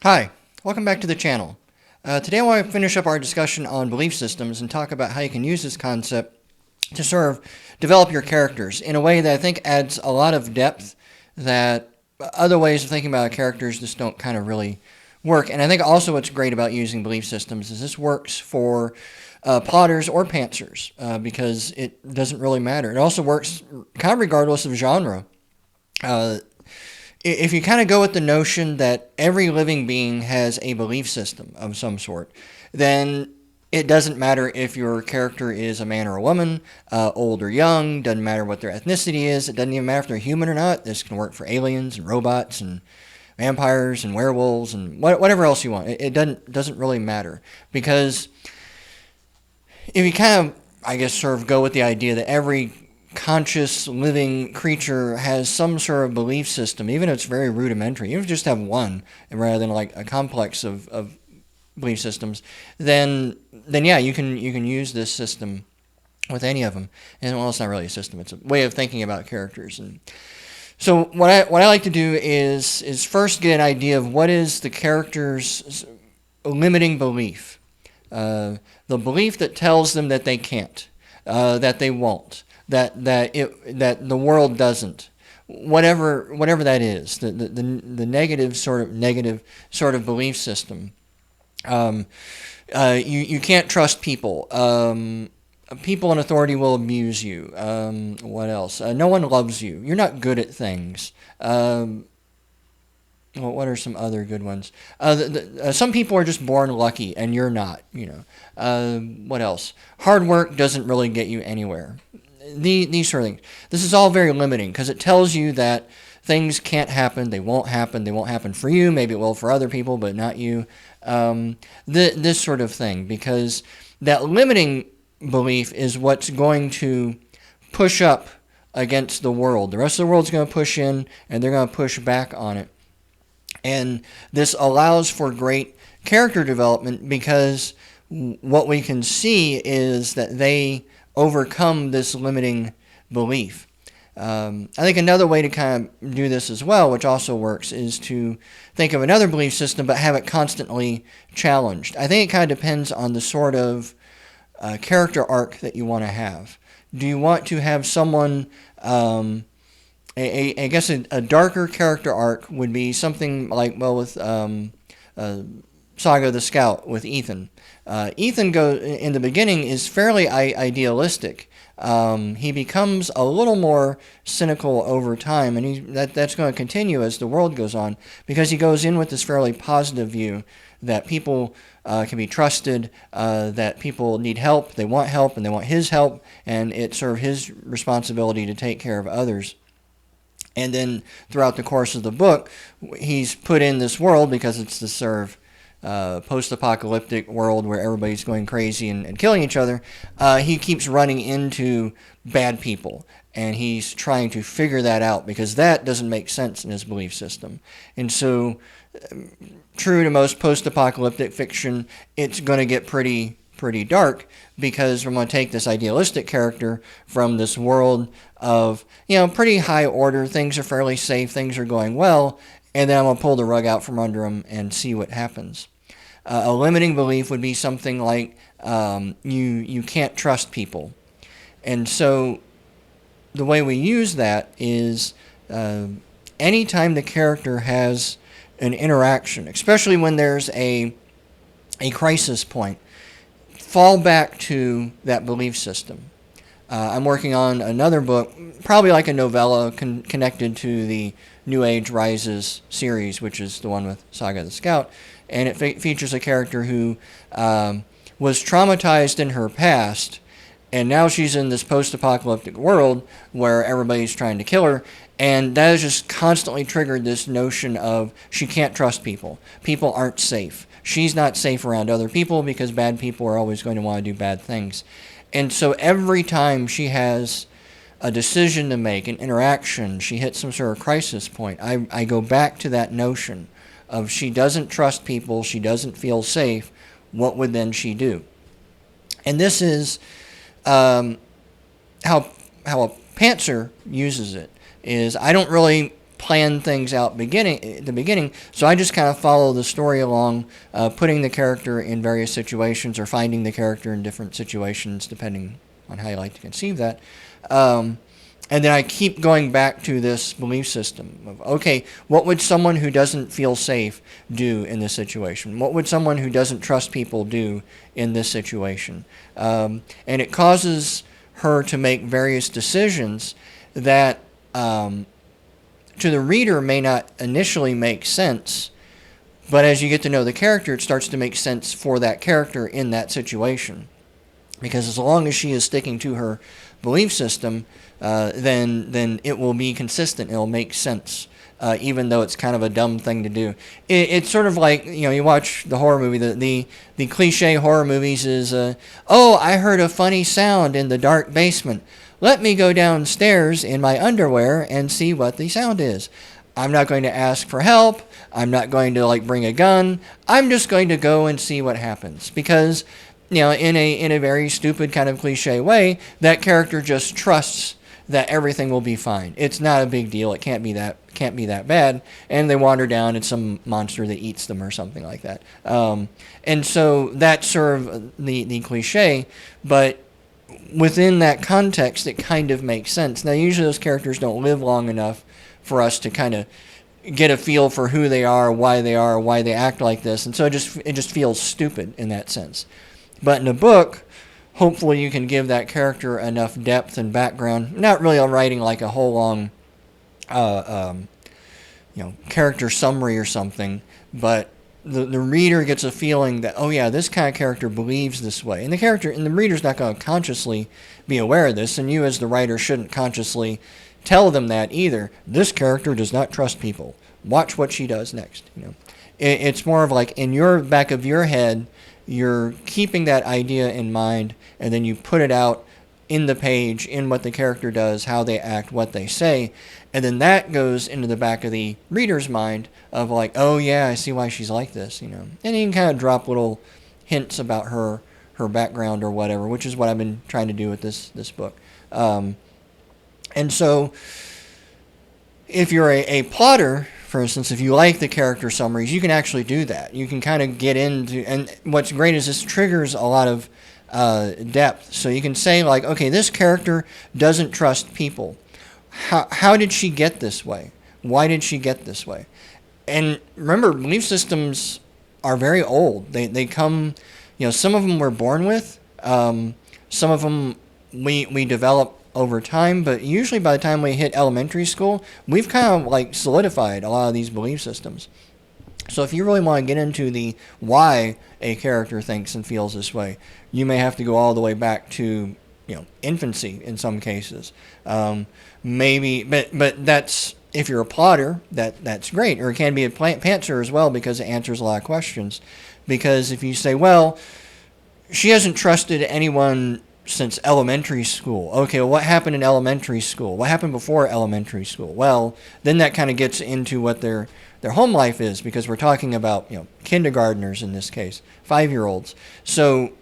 Hi, welcome back to the channel. Today I want to finish up our discussion on belief systems and talk about how you can use this concept to sort of develop your characters in a way that I think adds a lot of depth that other ways of thinking about characters just don't kind of really work. And I think also what's great about using belief systems is this works for plotters or pantsers because it doesn't really matter. It also works kind of regardless of genre. Uh, if you kind of go with the notion that every living being has a belief system of some sort, then it doesn't matter if your character is a man or a woman, old or young, doesn't matter what their ethnicity is, it doesn't even matter if they're human or not. This can work for aliens and robots and vampires and werewolves and whatever else you want. It doesn't really matter because if you kind of, I guess, sort of go with the idea that every conscious living creature has some sort of belief system, even if it's very rudimentary, even if you just have one rather than like a complex of belief systems, then yeah, you can use this system with any of them. And well, it's not really a system; it's a way of thinking about characters. And so what I like to do is first get an idea of what is the character's limiting belief, the belief that tells them that they can't, that they won't, that the world doesn't, whatever that is, the negative sort of belief system. Um, you can't trust people. People in authority will abuse you. What else? No one loves you. You're not good at things. Well, what are some other good ones? Some people are just born lucky, and you're not. What else? Hard work doesn't really get you anywhere. These sort of things. This is all very limiting because it tells you that things can't happen. They won't happen. They won't happen for you. Maybe it will for other people, but not you. This sort of thing, because that limiting belief is what's going to push up against the world. The rest of the world's going to push in, and they're going to push back on it. And this allows for great character development because what we can see is that they overcome this limiting belief. I think another way to kind of do this as well, which also works, is to think of another belief system but have it constantly challenged. I think it kind of depends on the sort of character arc that you want to have. Do you want to have someone, I guess a darker character arc would be something like, well, with Saga the Scout with Ethan. Ethan in the beginning is fairly idealistic. He becomes a little more cynical over time, and that's going to continue as the world goes on because he goes in with this fairly positive view that people can be trusted, that people need help, they want help, and they want his help, and it's sort of his responsibility to take care of others. And then throughout the course of the book, he's put in this world because it's the sort of post-apocalyptic world where everybody's going crazy and killing each other. He keeps running into bad people, and he's trying to figure that out because that doesn't make sense in his belief system. And so, true to most post-apocalyptic fiction, it's going to get pretty dark because we're going to take this idealistic character from this world of, pretty high order, things are fairly safe, things are going well, and then I'm going to pull the rug out from under him and see what happens. A limiting belief would be something like you can't trust people. And so the way we use that is anytime the character has an interaction, especially when there's a crisis point, fall back to that belief system. I'm working on another book, probably like a novella connected to the New Age Rises series, which is the one with Saga the Scout. And it features a character who was traumatized in her past, and now she's in this post-apocalyptic world where everybody's trying to kill her, and that has just constantly triggered this notion of she can't trust people. People aren't safe. She's not safe around other people because bad people are always going to want to do bad things. And so every time she has a decision to make, an interaction, she hits some sort of crisis point, I go back to that notion of she doesn't trust people, she doesn't feel safe, what would then she do? And this is how a pantser uses it, is I don't really plan things out at the beginning. So I just kind of follow the story along, putting the character in various situations or finding the character in different situations, depending on how you like to conceive that. And then I keep going back to this belief system of, okay, what would someone who doesn't feel safe do in this situation? What would someone who doesn't trust people do in this situation? And it causes her to make various decisions that to the reader may not initially make sense, but as you get to know the character, it starts to make sense for that character in that situation. Because as long as she is sticking to her belief system, then it will be consistent. It'll make sense, even though it's kind of a dumb thing to do. It's sort of like, you watch the horror movie. The cliche horror movies is, oh, I heard a funny sound in the dark basement. Let me go downstairs in my underwear and see what the sound is. I'm not going to ask for help. I'm not going to bring a gun. I'm just going to go and see what happens, because in a very stupid kind of cliche way, that character just trusts that everything will be fine. It's not a big deal. It can't be that bad. And they wander down, it's some monster that eats them or something like that. And so that's sort of the cliche, but within that context, it kind of makes sense. Now, usually those characters don't live long enough for us to kind of get a feel for who they are, why they act like this, and so it just feels stupid in that sense. But in a book, hopefully you can give that character enough depth and background. Not really writing like a whole long, character summary or something, but the reader gets a feeling that, oh yeah, this kind of character believes this way, and the reader's not going to consciously be aware of this, and you as the writer shouldn't consciously tell them that either. This character does not trust people. Watch what she does next. It's more of like in your back of your head, you're keeping that idea in mind, and then you put it out in the page, in what the character does, how they act, what they say, and then that goes into the back of the reader's mind of like, oh yeah, I see why she's like this, And you can kind of drop little hints about her background or whatever, which is what I've been trying to do with this book. And so, if you're a plotter, for instance, if you like the character summaries, you can actually do that. You can kind of get into, and what's great is this triggers a lot of depth. So you can say like, okay, this character doesn't trust people. How did she get this way? Why did she get this way? And remember, belief systems are very old. They come, some of them we're born with. Some of them we develop over time, but usually by the time we hit elementary school, we've kind of solidified a lot of these belief systems. So if you really want to get into the why a character thinks and feels this way, you may have to go all the way back to infancy in some cases. Maybe, but that's, if you're a plotter, that's great. Or it can be a pantser as well, because it answers a lot of questions. Because if you say, well, she hasn't trusted anyone since elementary school. Okay, well, what happened in elementary school? What happened before elementary school? Well, then that kind of gets into what their home life is, because we're talking about kindergartners in this case, 5-year-olds. So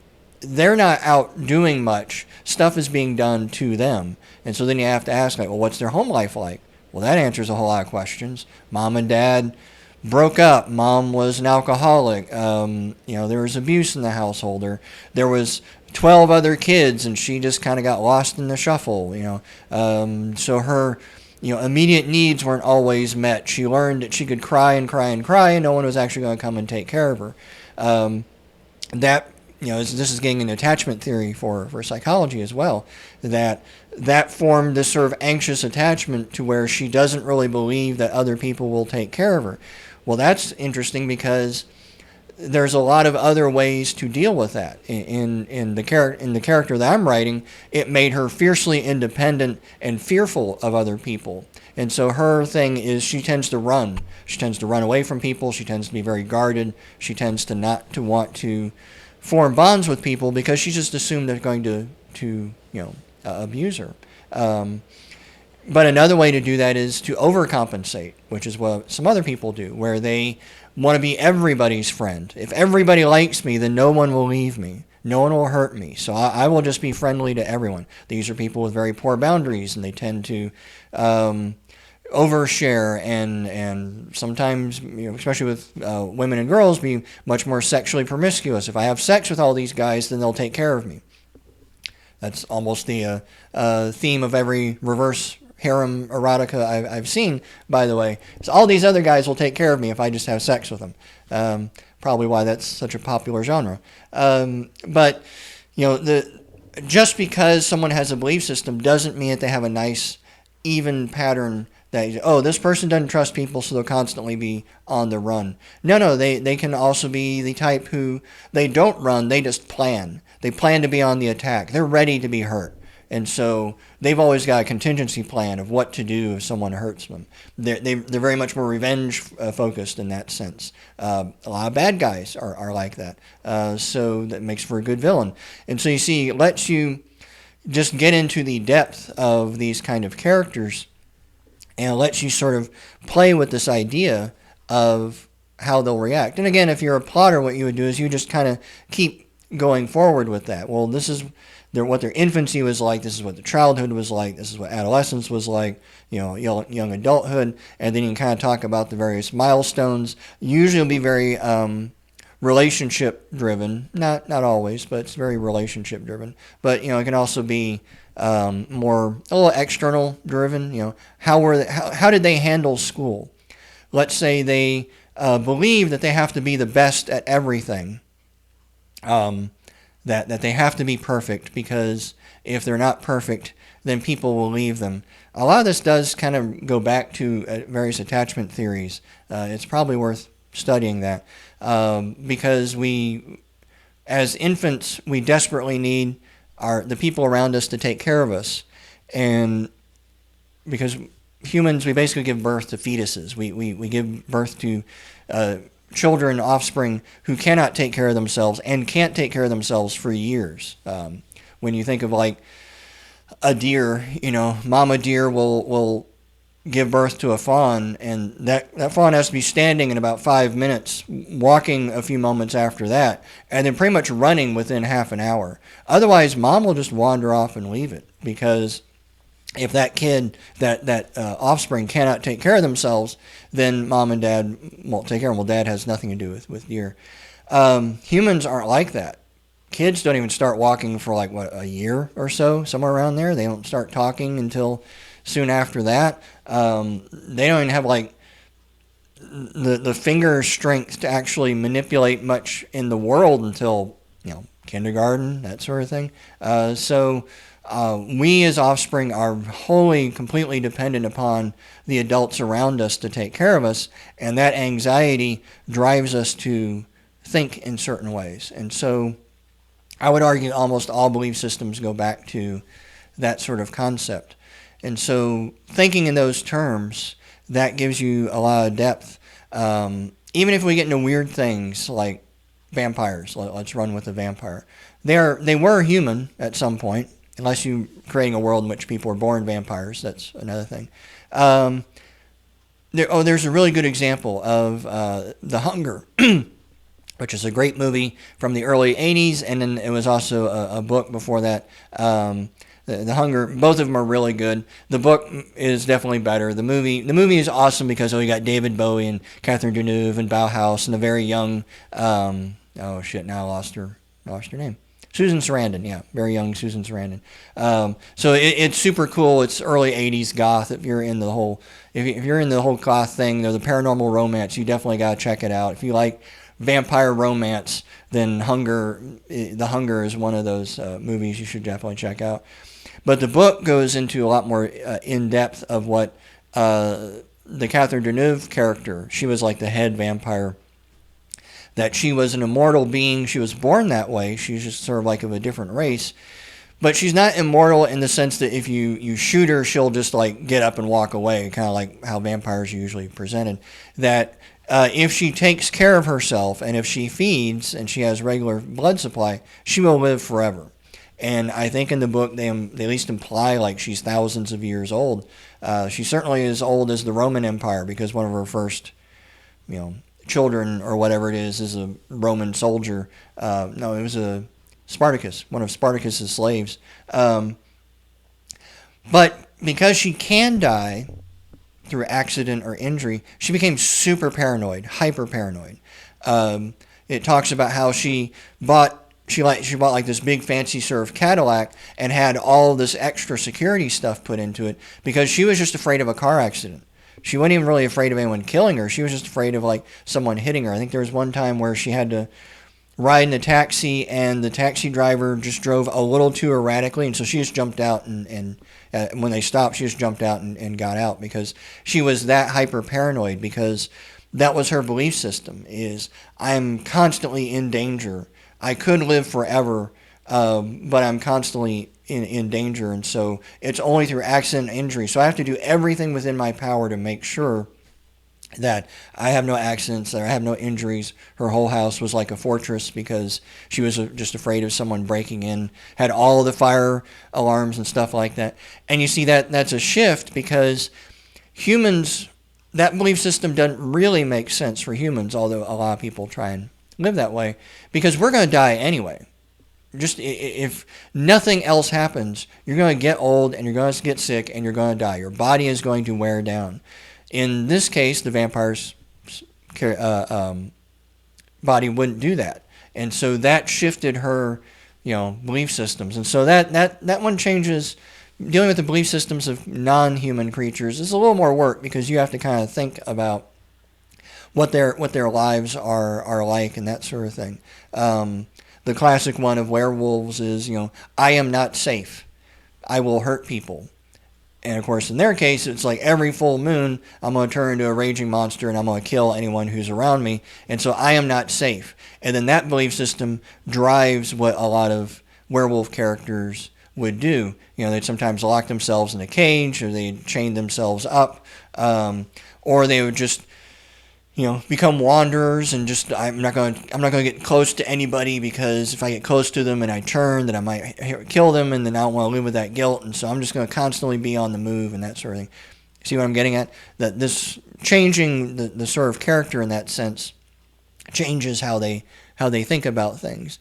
they're not out doing much. Stuff is being done to them, and so then you have to ask, well, what's their home life like? Well, that answers a whole lot of questions. Mom and dad broke up. Mom was an alcoholic. There was abuse in the household. There was 12 other kids, and she just kind of got lost in the shuffle. So her immediate needs weren't always met. She learned that she could cry and cry and cry, and no one was actually going to come and take care of her. This is getting an attachment theory for psychology as well, that formed this sort of anxious attachment to where she doesn't really believe that other people will take care of her. Well, that's interesting, because there's a lot of other ways to deal with that. In the character that I'm writing, it made her fiercely independent and fearful of other people. And so her thing is, she tends to run. She tends to run away from people. She tends to be very guarded. She tends to not to want to form bonds with people, because she's just assumed they're going to abuse her. But another way to do that is to overcompensate, which is what some other people do, where they want to be everybody's friend. If everybody likes me, then no one will leave me. No one will hurt me. So I will just be friendly to everyone. These are people with very poor boundaries, and they tend to overshare and sometimes, especially with women and girls, be much more sexually promiscuous. If I have sex with all these guys, then they'll take care of me. That's almost the theme of every reverse harem erotica I've seen, by the way. So all these other guys will take care of me if I just have sex with them. Probably why that's such a popular genre. But just because someone has a belief system doesn't mean that they have a nice, even pattern that, this person doesn't trust people, so they'll constantly be on the run. No, they can also be the type who, they don't run, they just plan. They plan to be on the attack. They're ready to be hurt. And so they've always got a contingency plan of what to do if someone hurts them. They're very much more revenge focused in that sense. A lot of bad guys are like that. So that makes for a good villain. And so you see, it lets you just get into the depth of these kind of characters, and it lets you sort of play with this idea of how they'll react. And again, if you're a plotter, what you would do is you just kind of keep going forward with that. Well, this is what their infancy was like, this is what their childhood was like, this is what adolescence was like, young adulthood, and then you can kind of talk about the various milestones. Usually it'll be very relationship driven, not always, but it's very relationship driven. But it can also be more a little external driven. How did they handle school? Let's say they believe that they have to be the best at everything. That they have to be perfect, because if they're not perfect, then people will leave them. A lot of this does kind of go back to various attachment theories. It's probably worth studying that, because we, as infants, we desperately need the people around us to take care of us. And because humans, we basically give birth to fetuses. We give birth to children, offspring, who cannot take care of themselves and can't take care of themselves for years. When you think of like a deer, mama deer will give birth to a fawn, and that fawn has to be standing in about 5 minutes, walking a few moments after that, and then pretty much running within half an hour. Otherwise, mom will just wander off and leave it, because if that kid, that offspring cannot take care of themselves, then mom and dad won't take care of them. Well, dad has nothing to do with deer. Humans aren't like that. Kids don't even start walking for like, a year or so, somewhere around there. They don't start talking until soon after that. They don't even have like the finger strength to actually manipulate much in the world until, kindergarten, that sort of thing. So we as offspring are wholly, completely dependent upon the adults around us to take care of us, and that anxiety drives us to think in certain ways. And so I would argue almost all belief systems go back to that sort of concept. And so thinking in those terms, that gives you a lot of depth. Even if we get into weird things like vampires, let's run with a vampire. They were human at some point, unless you're creating a world in which people are born vampires. That's another thing. There's a really good example of The Hunger, which is a great movie from the early 80s, and then it was also a book before that. The Hunger, both of them are really good. The book is definitely better. The movie is awesome because you got David Bowie and Catherine Deneuve and Bauhaus and the very young, now I lost her name. Susan Sarandon, yeah, very young Susan Sarandon. So it's super cool. It's early 80s goth. If you're in the whole goth thing, the paranormal romance, you definitely got to check it out. If you like vampire romance, then The Hunger is one of those movies you should definitely check out. But the book goes into a lot more in-depth of what the Catherine Deneuve character, she was like the head vampire, that she was an immortal being. She was born that way. She's just sort of like of a different race. But she's not immortal in the sense that if you shoot her, she'll just like get up and walk away, kind of like how vampires are usually presented. That if she takes care of herself and if she feeds and she has regular blood supply, she will live forever. And I think in the book they at least imply like she's thousands of years old. She certainly is old as the Roman Empire, because one of her first, children or whatever it is a Roman soldier. No, it was a Spartacus, one of Spartacus's slaves. But because she can die, through accident or injury, she became super paranoid, hyper paranoid. It talks about how she bought like this big fancy sort of Cadillac and had all this extra security stuff put into it because she was just afraid of a car accident. She wasn't even really afraid of anyone killing her. She was just afraid of like someone hitting her. I think there was one time where she had to ride in a taxi and the taxi driver just drove a little too erratically, and so she just jumped out and when they stopped, she just jumped out and got out because she was that hyper paranoid, because that was her belief system, is I'm constantly in danger. I could live forever, but I'm constantly in danger, and so it's only through accident and injury. So I have to do everything within my power to make sure that I have no accidents, that I have no injuries. Her whole house was like a fortress because she was just afraid of someone breaking in, had all of the fire alarms and stuff like that. And you see that's a shift because humans, that belief system doesn't really make sense for humans, although a lot of people try and live that way, because we're going to die anyway. Just if nothing else happens, you're going to get old and you're going to get sick and you're going to die. Your body is going to wear down. In this case, the vampire's body wouldn't do that, and so that shifted her, belief systems. And so that one changes. Dealing with the belief systems of non-human creatures is a little more work because you have to kind of think about what their lives are like and that sort of thing. The classic one of werewolves is, I am not safe. I will hurt people. And of course, in their case, it's like every full moon, I'm going to turn into a raging monster and I'm going to kill anyone who's around me. And so I am not safe. And then that belief system drives what a lot of werewolf characters would do. They'd sometimes lock themselves in a cage, or they'd chain themselves up, or they would just, become wanderers and just I'm not going to get close to anybody because if I get close to them and I turn, then I might kill them, and then I don't want to live with that guilt, and so I'm just going to constantly be on the move and that sort of thing. See what I'm getting at? That this changing the sort of character in that sense changes how they think about things.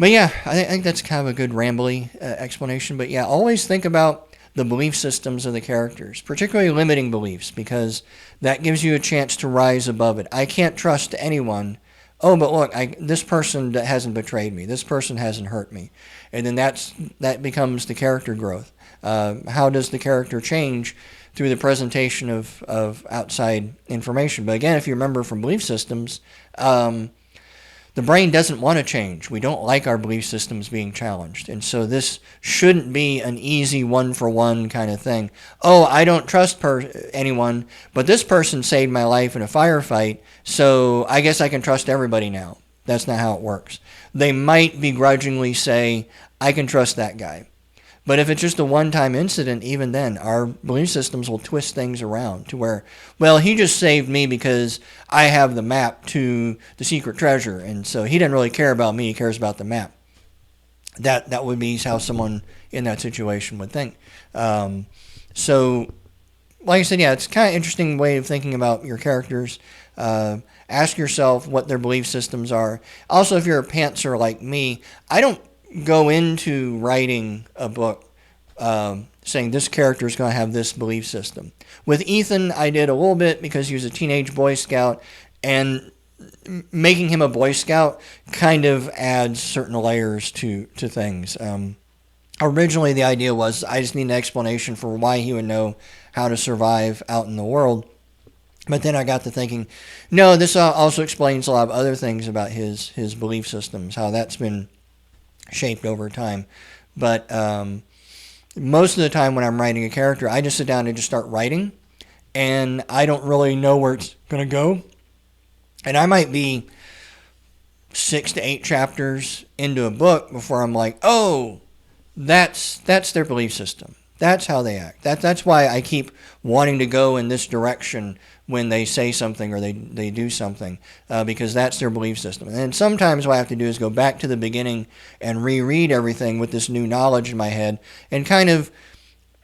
But yeah, I think that's kind of a good rambly explanation. But yeah, always think about the belief systems of the characters, particularly limiting beliefs, because that gives you a chance to rise above it. I can't trust anyone. Oh, but look, this person hasn't betrayed me. This person hasn't hurt me. And then that becomes the character growth. How does the character change? Through the presentation of outside information. But again, if you remember from belief systems, the brain doesn't want to change. We don't like our belief systems being challenged. And so this shouldn't be an easy one-for-one kind of thing. Oh, I don't trust anyone, but this person saved my life in a firefight, so I guess I can trust everybody now. That's not how it works. They might begrudgingly say, I can trust that guy. But if it's just a one-time incident, even then, our belief systems will twist things around to where, well, he just saved me because I have the map to the secret treasure, and so he doesn't really care about me, he cares about the map. That would be how someone in that situation would think. So, like I said, yeah, it's kind of interesting way of thinking about your characters. Ask yourself what their belief systems are. Also, if you're a pantser like me, I don't go into writing a book saying this character is going to have this belief system. With Ethan, I did a little bit because he was a teenage Boy Scout, and making him a Boy Scout kind of adds certain layers to things. Originally, the idea was I just need an explanation for why he would know how to survive out in the world. But then I got to thinking, no, this also explains a lot of other things about his belief systems, how that's been shaped over time. But most of the time when I'm writing a character, I just sit down and just start writing, and I don't really know where it's going to go. And I might be 6 to 8 chapters into a book before I'm like, oh, that's their belief system. That's how they act. That's why I keep wanting to go in this direction when they say something or they do something, because that's their belief system. And sometimes what I have to do is go back to the beginning and reread everything with this new knowledge in my head and kind of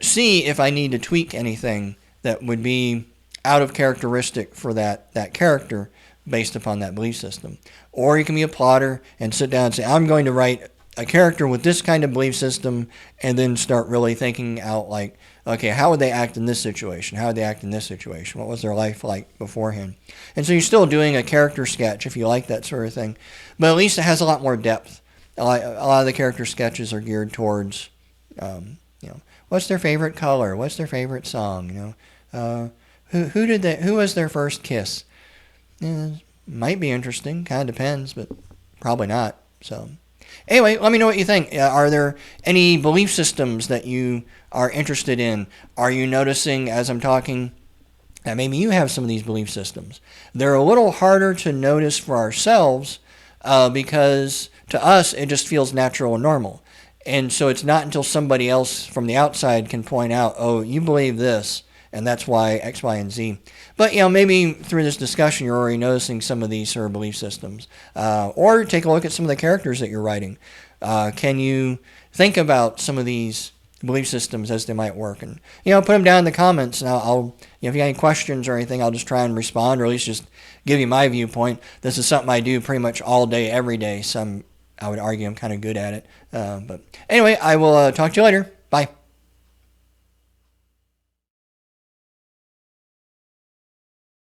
see if I need to tweak anything that would be out of characteristic for that character based upon that belief system. Or you can be a plotter and sit down and say, I'm going to write a character with this kind of belief system, and then start really thinking out like, Okay, how would they act in this situation? How would they act in this situation? What was their life like beforehand? And so you're still doing a character sketch if you like that sort of thing, but at least it has a lot more depth. A lot of the character sketches are geared towards, what's their favorite color? What's their favorite song? Who was their first kiss? Might be interesting. Kind of depends, but probably not. So, anyway, let me know what you think. Are there any belief systems that you are interested in? Are you noticing as I'm talking that maybe you have some of these belief systems? They're a little harder to notice for ourselves because to us it just feels natural and normal. And so it's not until somebody else from the outside can point out, oh, you believe this, and that's why X, Y, and Z. But, maybe through this discussion you're already noticing some of these sort of belief systems. Or take a look at some of the characters that you're writing. Can you think about some of these belief systems as they might work? And, put them down in the comments, and I'll if you got any questions or anything, I'll just try and respond, or at least just give you my viewpoint. This is something I do pretty much all day, every day, so I would argue I'm kind of good at it. But anyway, I will talk to you later. Bye.